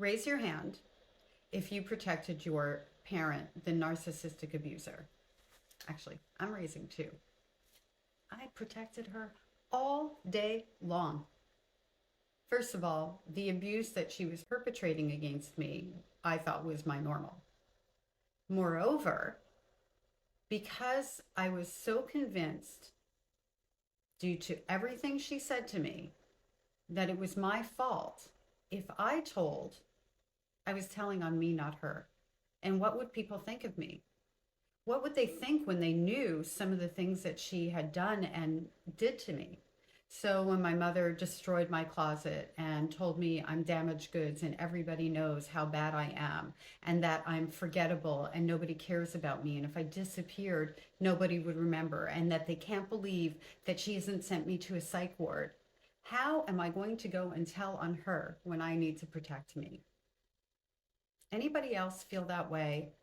Raise your hand if you protected your parent, the narcissistic abuser. Actually, I'm raising two. I protected her all day long. First of all, the abuse that she was perpetrating against me, I thought was my normal. Moreover, because I was so convinced, due to everything she said to me, that it was my fault, if I told, I was telling on me, not her. And what would people think of me? What would they think when they knew some of the things that she had done and did to me? So when my mother destroyed my closet and told me I'm damaged goods and everybody knows how bad I am and that I'm forgettable and nobody cares about me, and if I disappeared, nobody would remember, and that they can't believe that she hasn't sent me to a psych ward, how am I going to go and tell on her when I need to protect me? Anybody else feel that way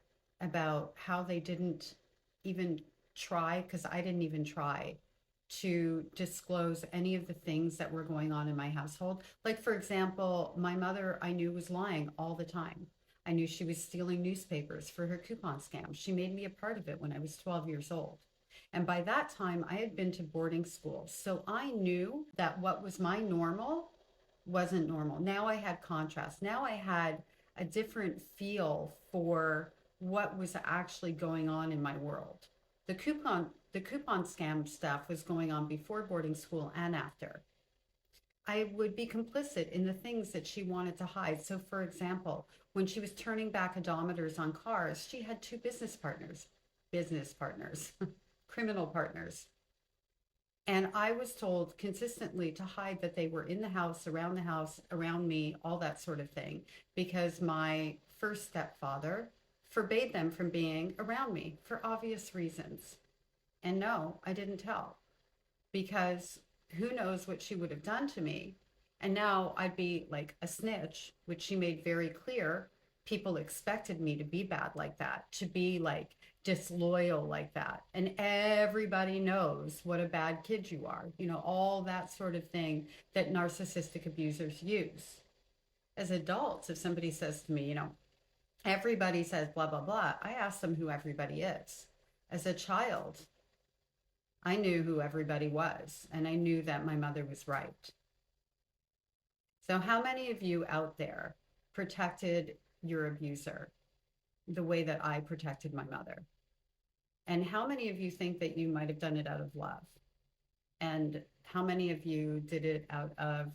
about how they didn't even try, because I didn't even try to disclose any of the things that were going on in my household? Like, for example, my mother, I knew, was lying all the time. I knew she was stealing newspapers for her coupon scam. She made me a part of it when I was 12 years old. And by that time, I had been to boarding school. So I knew that what was my normal wasn't normal. Now I had contrast. Now I had a different feel for what was actually going on in my world. The coupon scam stuff was going on before boarding school and after. I would be complicit in the things that she wanted to hide. So for example, when she was turning back odometers on cars, she had two business partners, criminal partners. And I was told consistently to hide that they were in the house, around me, all that sort of thing, because my first stepfather forbade them from being around me for obvious reasons. And no, I didn't tell, because who knows what she would have done to me. And now I'd be like a snitch, which she made very clear. People expected me to be bad like that, to be like disloyal like that. And everybody knows what a bad kid you are, all that sort of thing that narcissistic abusers use. As adults, if somebody says to me, everybody says blah, blah, blah, I ask them who everybody is. As a child, I knew who everybody was, and I knew that my mother was right. So how many of you out there protected your abuser the way that I protected my mother? And how many of you think that you might have done it out of love? And how many of you did it out of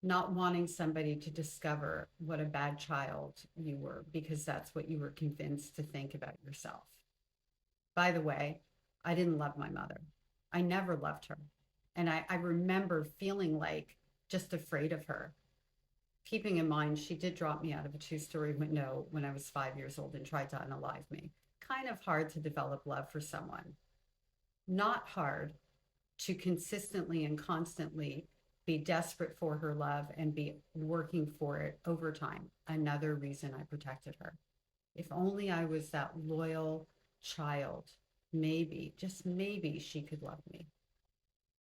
not wanting somebody to discover what a bad child you were, because that's what you were convinced to think about yourself? By the way, I didn't love my mother. I never loved her. And I remember feeling like just afraid of her. Keeping in mind, she did drop me out of a 2-story window when I was 5 years old and tried to unalive me. Kind of hard to develop love for someone. Not hard to consistently and constantly be desperate for her love and be working for it over time. Another reason I protected her. If only I was that loyal child, maybe, just maybe, she could love me.